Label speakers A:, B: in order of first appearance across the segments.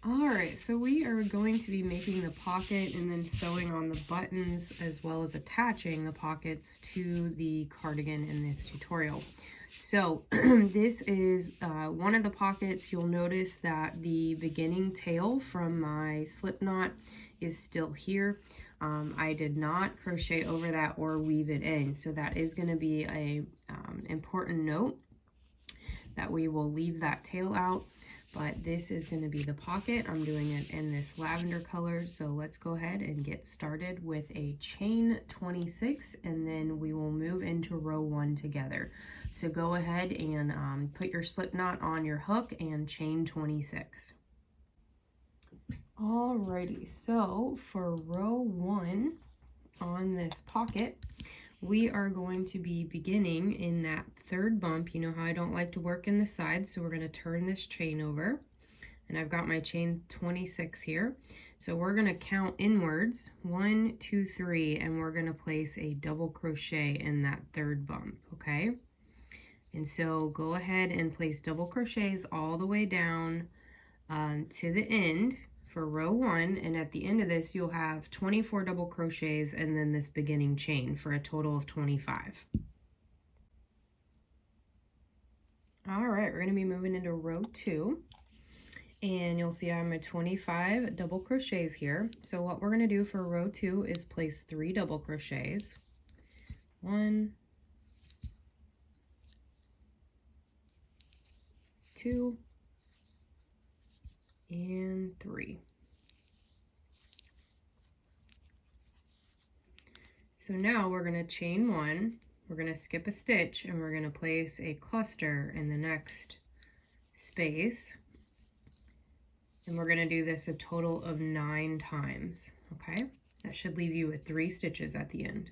A: Alright, so we are going to be making the pocket and then sewing on the buttons as well as attaching the pockets to the cardigan in this tutorial. So this is one of the pockets. You'll notice that the beginning tail from my slip knot is still here. I did not crochet over that or weave it in, so that is going to be a important note that we will leave that tail out. But this is going to be the pocket. I'm doing it in this lavender color, so let's go ahead and get started with a chain 26, and then we will move into row 1 together. So go ahead and put your slip knot on your hook and chain 26. Alrighty, so for row 1 on this pocket, we are going to be beginning in that third bump. You know how I don't like to work in the sides, so we're going to turn this chain over. And I've got my chain 26 here. So we're going to count inwards, 1, 2, 3, and we're going to place a double crochet in that third bump, okay? And so go ahead and place double crochets all the way down to the end for row 1, and at the end of this you'll have 24 double crochets and then this beginning chain for a total of 25. All right, we're going to be moving into row 2, and you'll see I'm at 25 double crochets here. So what we're going to do for row 2 is place 3 double crochets. 1, 2, and 3. So now we're going to chain 1, we're going to skip a stitch, and we're going to place a cluster in the next space. And we're going to do this a total of 9 times, okay? That should leave you with 3 stitches at the end.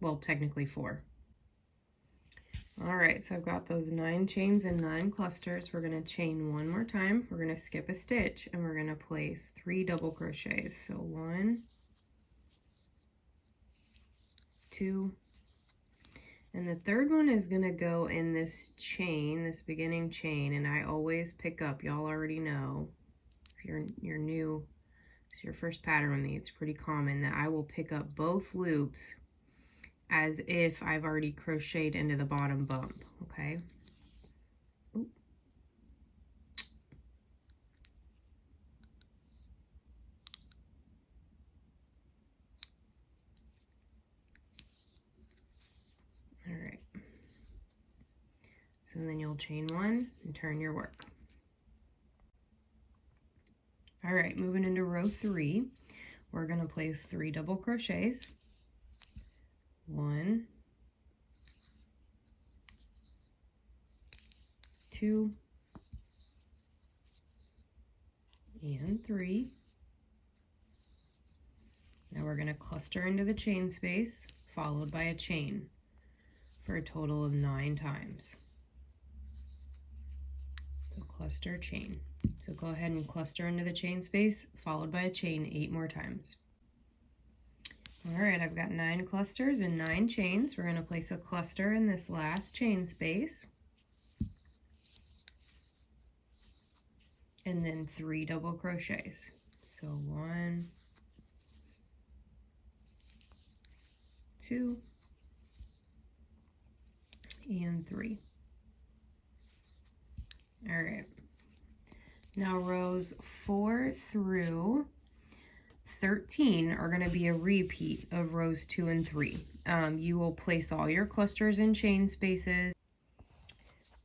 A: Well, technically 4. All right, so I've got those 9 chains and 9 clusters. We're going to chain 1 more time. We're going to skip a stitch, and we're going to place 3 double crochets. So 1, 2, and the third one is going to go in this chain, this beginning chain, and I always pick up, y'all already know, if you're new, it's your first pattern with me, it's pretty common that I will pick up both loops as if I've already crocheted into the bottom bump, okay? Ooh. All right. So then you'll chain 1 and turn your work. All right, moving into row 3, we're going to place 3 double crochets. 1, 2, and 3. Now we're going to cluster into the chain space, followed by a chain for a total of 9 times. So cluster, chain. So go ahead and cluster into the chain space, followed by a chain 8 more times. All right, I've got 9 clusters and 9 chains. We're going to place a cluster in this last chain space. And then 3 double crochets. So 1, 2, and 3. All right. Now rows 4 through 13 are going to be a repeat of rows 2 and 3. You will place all your clusters in chain spaces.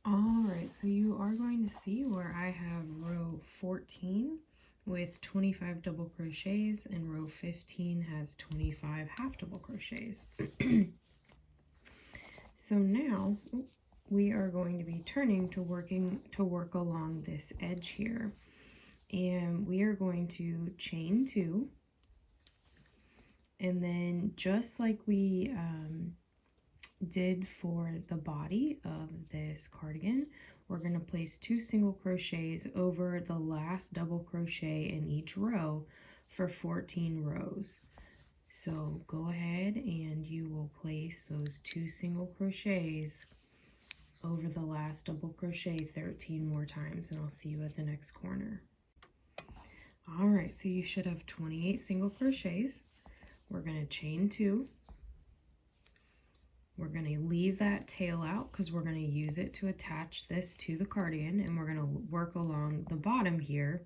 A: All right, so you are going to see where I have row 14 with 25 double crochets, and row 15 has 25 half double crochets. So now we are going to be turning to work along this edge here, and we are going to chain 2, and then just like we did for the body of this cardigan, we're going to place 2 single crochets over the last double crochet in each row for 14 rows. So go ahead and you will place those 2 single crochets over the last double crochet 13 more times, and I'll see you at the next corner. All right, so you should have 28 single crochets. We're going to chain 2. We're going to leave that tail out because we're going to use it to attach this to the cardigan, and we're going to work along the bottom here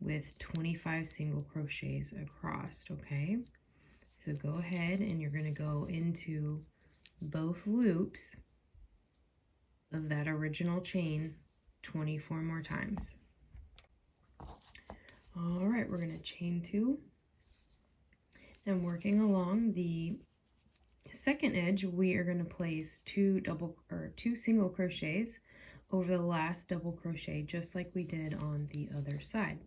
A: with 25 single crochets across, okay? So go ahead and you're going to go into both loops of that original chain 24 more times. All right, we're going to chain 2, and working along the second edge, we are going to place 2 single crochets over the last double crochet, just like we did on the other side.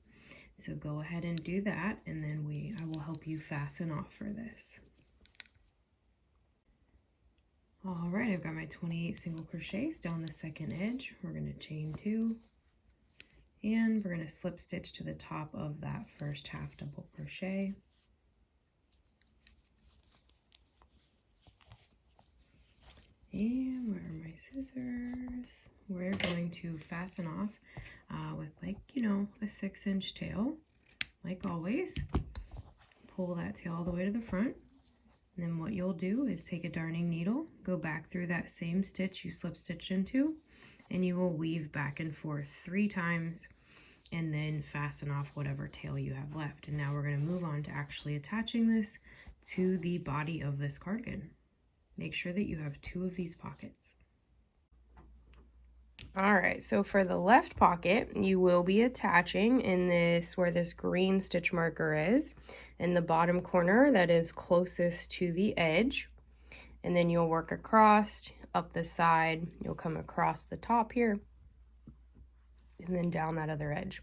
A: So go ahead and do that, and then I will help you fasten off for this. All right, I've got my 28 single crochets down the second edge. We're going to chain 2, and we're going to slip stitch to the top of that first half double crochet. And where are my scissors? We're going to fasten off with, like, you know, a 6-inch tail, like always. Pull that tail all the way to the front. And then what you'll do is take a darning needle, go back through that same stitch you slip stitched into, and you will weave back and forth 3 times, and then fasten off whatever tail you have left. And now we're going to move on to actually attaching this to the body of this cardigan. Make sure that you have 2 of these pockets. All right, so for the left pocket, you will be attaching in this, where this green stitch marker is, in the bottom corner that is closest to the edge. And then you'll work across, up the side, you'll come across the top here, and then down that other edge.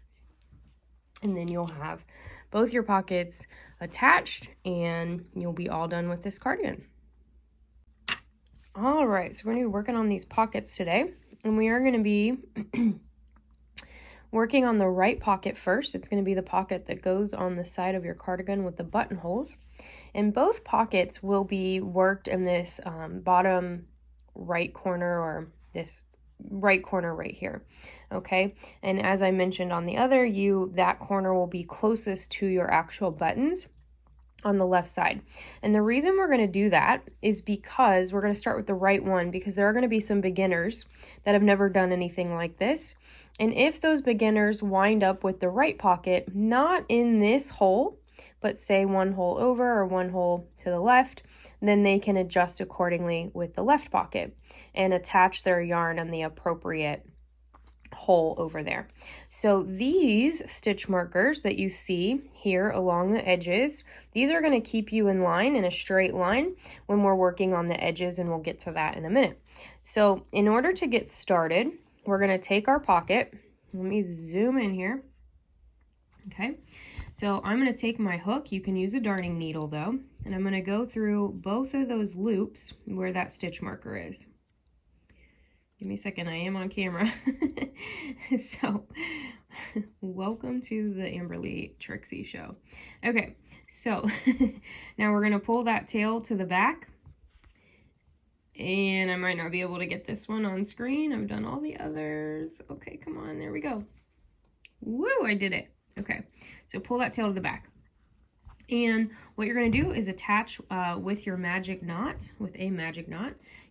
A: And then you'll have both your pockets attached, and you'll be all done with this cardigan. All right, so we're going to be working on these pockets today, and we are going to be working on the right pocket first. It's going to be the pocket that goes on the side of your cardigan with the buttonholes. And both pockets will be worked in this bottom right corner, or this right corner right here, okay? And as I mentioned on the other, that corner will be closest to your actual buttons on the left side. And the reason we're going to do that is because we're going to start with the right one, because there are going to be some beginners that have never done anything like this. And if those beginners wind up with the right pocket, not in this hole, but say 1 hole over or 1 hole to the left, then they can adjust accordingly with the left pocket and attach their yarn on the appropriate hole over there. So these stitch markers that you see here along the edges, these are going to keep you in line, in a straight line, when we're working on the edges, and we'll get to that in a minute. So in order to get started, we're going to take our pocket. Let me zoom in here. Okay, so I'm going to take my hook. You can use a darning needle though, and I'm going to go through both of those loops where that stitch marker is. Give me a second, I am on camera. So, welcome to the Amberly Trixie show. Okay, so now we're gonna pull that tail to the back. And I might not be able to get this one on screen. I've done all the others. Okay, come on, there we go. Woo, I did it. Okay, so pull that tail to the back. And what you're gonna do is attach with your magic knot,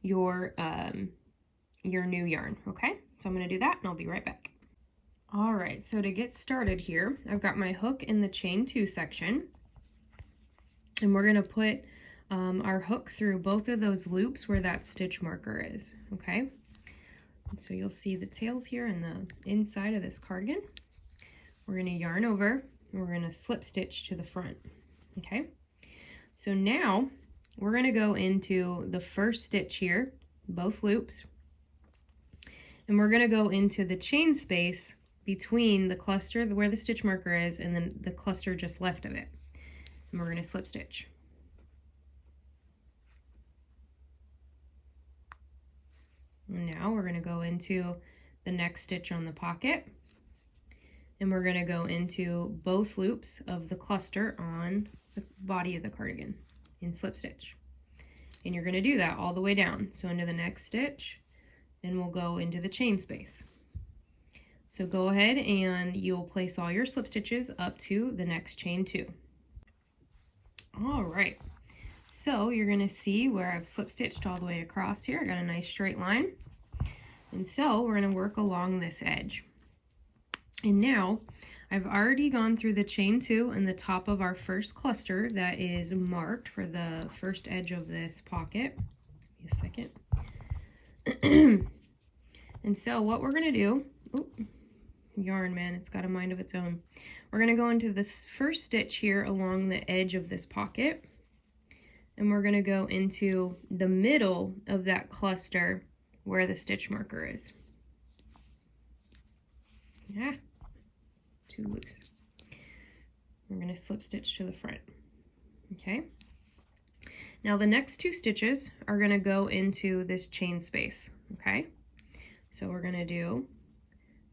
A: your new yarn, okay? So I'm going to do that, and I'll be right back. All right, so to get started here, I've got my hook in the chain 2 section, and we're going to put our hook through both of those loops where that stitch marker is, okay? And so you'll see the tails here in the inside of this cardigan. We're going to yarn over, and we're going to slip stitch to the front, okay? So now we're going to go into the first stitch here, both loops, and we're going to go into the chain space between the cluster where the stitch marker is and then the cluster just left of it. And we're going to slip stitch. And now we're going to go into the next stitch on the pocket, and we're going to go into both loops of the cluster on the body of the cardigan in slip stitch. And you're going to do that all the way down. So into the next stitch, and we'll go into the chain space. So go ahead and you'll place all your slip stitches up to the next chain 2. All right, so you're going to see where I've slip stitched all the way across here. I got a nice straight line. And so we're going to work along this edge. And now I've already gone through the chain 2 in the top of our first cluster that is marked for the first edge of this pocket. Give me a second. And so what we're going to do, yarn, man, it's got a mind of its own. We're going to go into this first stitch here along the edge of this pocket, and we're going to go into the middle of that cluster where the stitch marker is. Yeah, too loose. We're going to slip stitch to the front. Okay. Now the next 2 stitches are going to go into this chain space. Okay. So we're going to do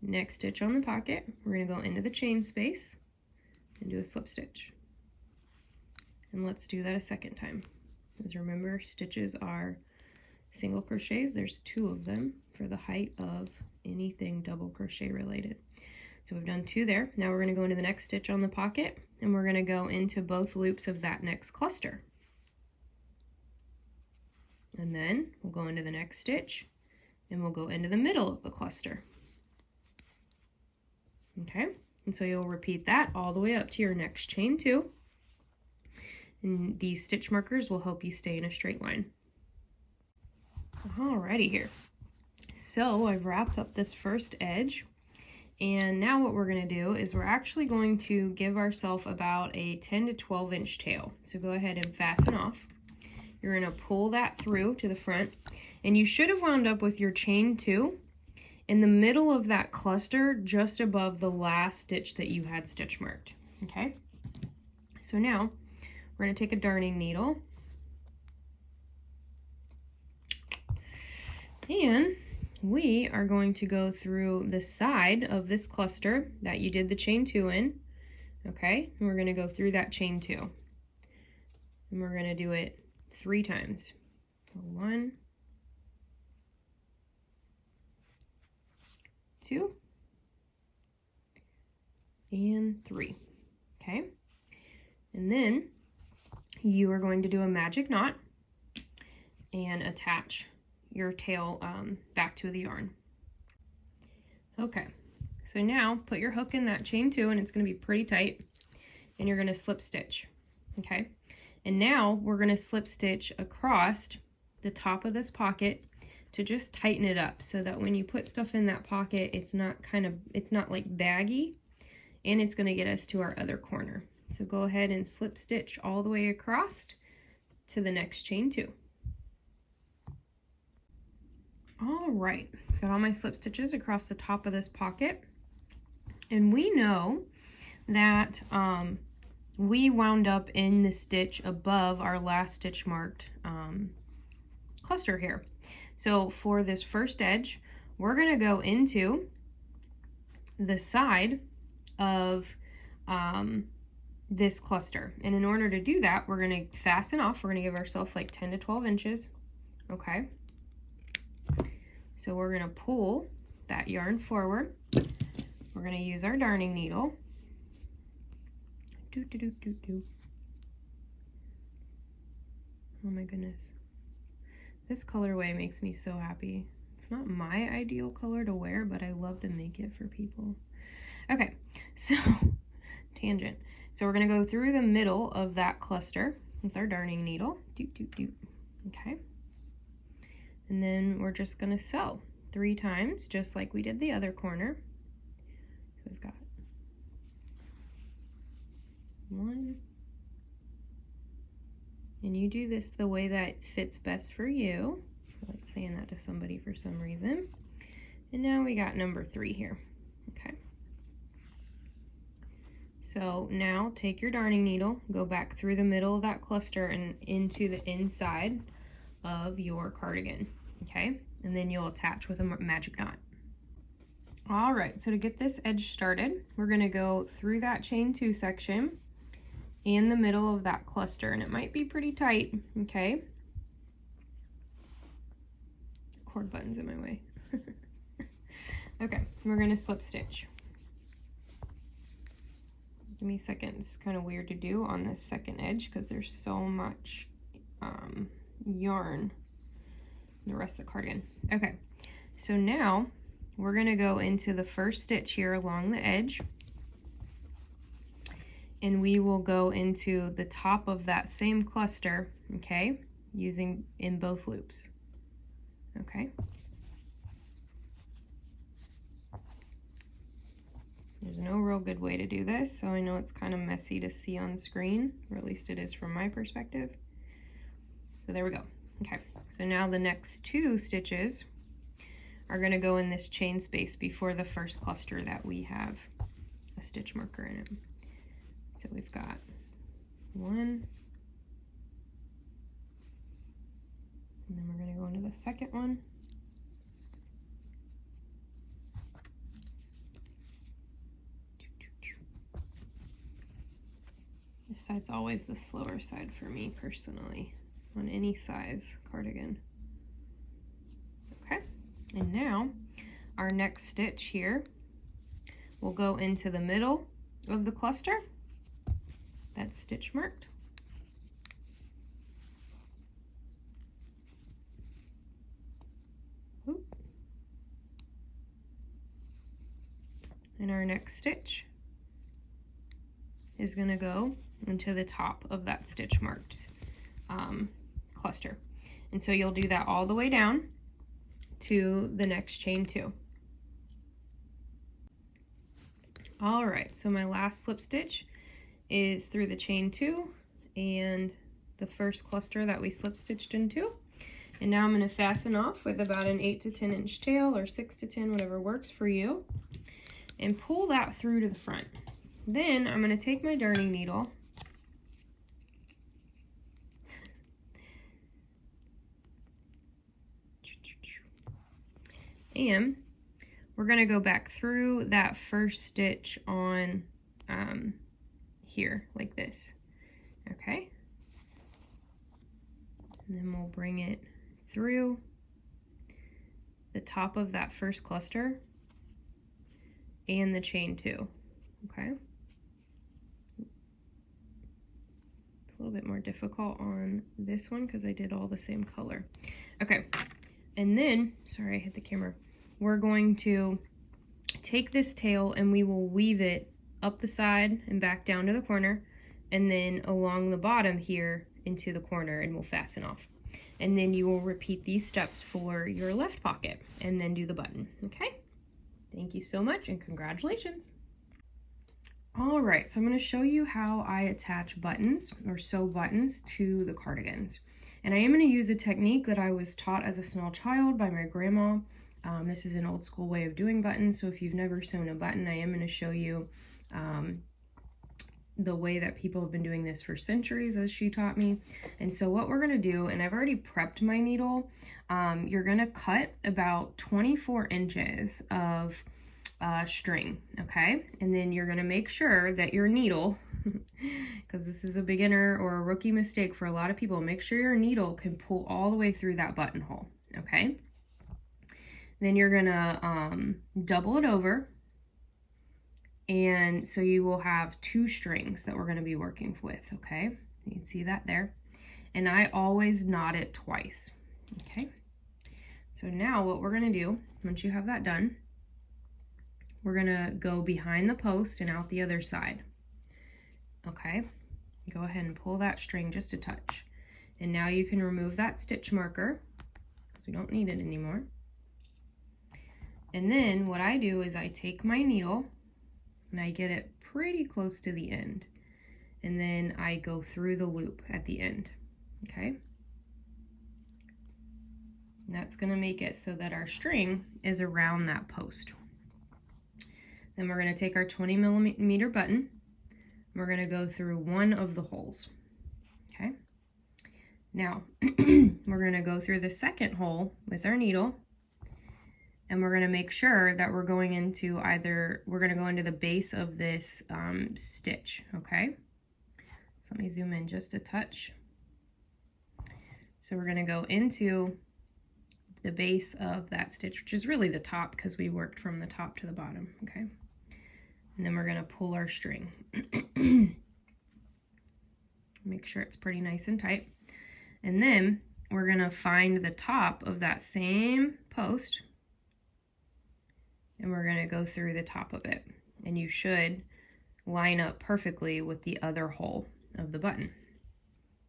A: next stitch on the pocket. We're going to go into the chain space and do a slip stitch. And let's do that a second time. Because remember, stitches are single crochets. There's 2 of them for the height of anything double crochet related. So we've done 2 there. Now we're going to go into the next stitch on the pocket, and we're going to go into both loops of that next cluster. And then we'll go into the next stitch, and we'll go into the middle of the cluster. Okay, and so you'll repeat that all the way up to your next chain 2. And these stitch markers will help you stay in a straight line. Alrighty here. So I've wrapped up this first edge, and now what we're going to do is we're actually going to give ourselves about a 10 to 12 inch tail. So go ahead and fasten off. You're going to pull that through to the front, and you should have wound up with your chain 2 in the middle of that cluster just above the last stitch that you had stitch marked. Okay, so now we're going to take a darning needle and we are going to go through the side of this cluster that you did the chain 2 in. Okay, and we're going to go through that chain 2, and we're going to do it 3 times. So 1, 2, and 3. Okay, and then you are going to do a magic knot and attach your tail back to the yarn. Okay, so now put your hook in that chain 2, and it's going to be pretty tight, and you're going to slip stitch. Okay, and now we're going to slip stitch across the top of this pocket to just tighten it up so that when you put stuff in that pocket, it's not like baggy, and it's going to get us to our other corner. So go ahead and slip stitch all the way across to the next chain 2. All right, it's got all my slip stitches across the top of this pocket, and we know that we wound up in the stitch above our last stitch marked cluster here. So for this first edge, we're going to go into the side of this cluster, and in order to do that, we're going to fasten off. We're going to give ourselves like 10 to 12 inches. Okay, so we're going to pull that yarn forward. We're going to use our darning needle. Oh my goodness, this colorway makes me so happy. It's not my ideal color to wear, but I love to make it for people. Okay, so tangent. So we're going to go through the middle of that cluster with our darning needle. Okay, and then we're just going to sew 3 times, just like we did the other corner. So we've got 1, and you do this the way that fits best for you. I like saying that to somebody for some reason. And now we got number 3 here. Okay, so now take your darning needle, go back through the middle of that cluster and into the inside of your cardigan. Okay, and then you'll attach with a magic knot. All right, so to get this edge started, we're going to go through that chain 2 section in the middle of that cluster, and it might be pretty tight. Okay, cord button's in my way. Okay, we're going to slip stitch. Give me a second. It's kind of weird to do on this second edge because there's so much yarn in the rest of the cardigan. Okay, so now we're going to go into the first stitch here along the edge, and we will go into the top of that same cluster, okay, using in both loops. Okay. There's no real good way to do this, so I know it's kind of messy to see on screen, or at least it is from my perspective. So there we go. Okay, so now the next two stitches are going to go in this chain space before the first cluster that we have a stitch marker in it. So we've got 1, and then we're going to go into the second one. This side's always the slower side for me personally on any size cardigan. Okay, and now our next stitch here will go into the middle of the cluster. That's stitch marked. Oop. And our next stitch is going to go into the top of that stitch marked cluster. And so you'll do that all the way down to the next chain 2. All right, so my last slip stitch is through the chain 2 and the first cluster that we slip stitched into. And now I'm going to fasten off with about an 8 to 10 inch tail, or 6 to 10, whatever works for you, and pull that through to the front. Then I'm going to take my darning needle and we're going to go back through that first stitch on here like this. Okay, and then we'll bring it through the top of that first cluster and the chain 2. Okay, it's a little bit more difficult on this one because I did all the same color. Okay, and then, sorry I hit the camera, we're going to take this tail and we will weave it up the side and back down to the corner, and then along the bottom here into the corner, and we'll fasten off. And then you will repeat these steps for your left pocket and then do the button. Okay, thank you so much and congratulations. All right, so I'm going to show you how I attach buttons or sew buttons to the cardigans. And I am going to use a technique that I was taught as a small child by my grandma. This is an old school way of doing buttons, so if you've never sewn a button, I am going to show you the way that people have been doing this for centuries, as she taught me. And so what we're going to do, and I've already prepped my needle, you're going to cut about 24 inches of string, okay? And then you're going to make sure that your needle, because this is a beginner or a rookie mistake for a lot of people, make sure your needle can pull all the way through that buttonhole, okay? Then you're going to double it over, and so you will have 2 strings that we're going to be working with, okay? You can see that there. And I always knot it twice, okay? So now what we're going to do, once you have that done, we're going to go behind the post and out the other side, okay? Go ahead and pull that string just a touch. And now you can remove that stitch marker because we don't need it anymore. And then what I do is I take my needle and I get it pretty close to the end. And then I go through the loop at the end, okay? And that's gonna make it so that our string is around that post. Then we're gonna take our 20 millimeter button. We're gonna go through one of the holes, okay? Now, we're gonna go through the second hole with our needle, and we're going to make sure that we're going into we're going to go into the base of this stitch, okay? So let me zoom in just a touch. So we're going to go into the base of that stitch, which is really the top because we worked from the top to the bottom, okay? And then we're gonna pull our string. Make sure it's pretty nice and tight. And then we're gonna find the top of that same post and we're gonna go through the top of it. And you should line up perfectly with the other hole of the button.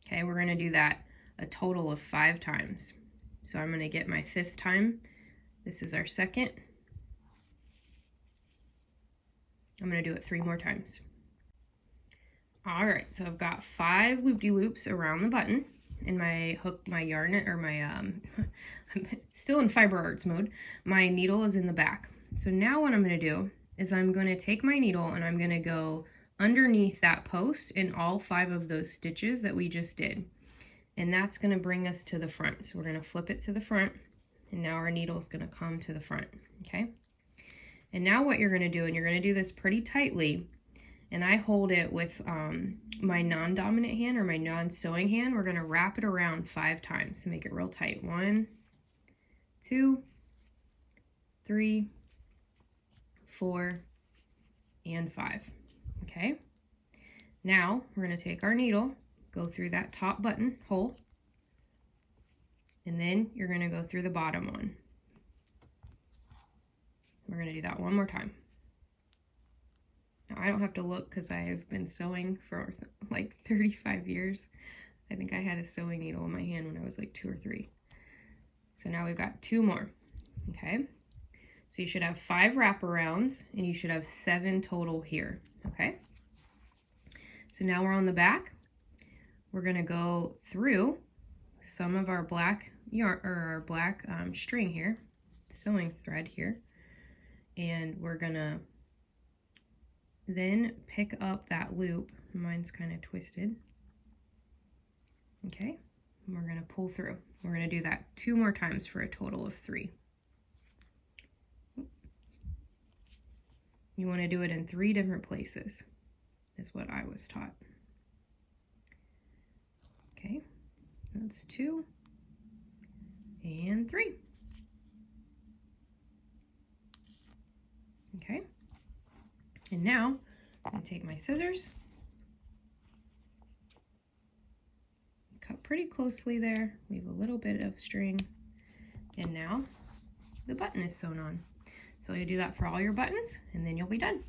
A: Okay, we're gonna do that a total of 5 times. So I'm gonna get my 5th time. This is our 2nd. I'm gonna do it 3 more times. All right, so I've got 5 loop-de-loops around the button in my hook, my yarn, or my, I'm still in fiber arts mode. My needle is in the back. So now what I'm gonna do is I'm gonna take my needle and I'm gonna go underneath that post in all 5 of those stitches that we just did. And that's gonna bring us to the front. So we're gonna flip it to the front and now our needle is gonna come to the front, okay? And now what you're gonna do, and you're gonna do this pretty tightly, and I hold it with my non-dominant hand or my non-sewing hand. We're gonna wrap it around 5 times to make it real tight. 1, 2, 3, 4, and 5, okay? Now we're gonna take our needle, go through that top button hole, and then you're gonna go through the bottom one. We're gonna do that one more time. Now I don't have to look because I've been sewing for like 35 years. I think I had a sewing needle in my hand when I was like 2 or 3. So now we've got 2 more, okay? So you should have 5 wraparounds and you should have 7 total here, okay? So now we're on the back. We're gonna go through some of our black yarn, or our black string here, sewing thread here, and we're gonna then pick up that loop. Mine's kind of twisted, okay? And we're gonna pull through. We're gonna do that 2 more times for a total of 3. You want to do it in 3 different places, is what I was taught. Okay, that's 2 and 3. Okay, and now I'm going to take my scissors, cut pretty closely there, leave a little bit of string, and now the button is sewn on. So you do that for all your buttons and then you'll be done.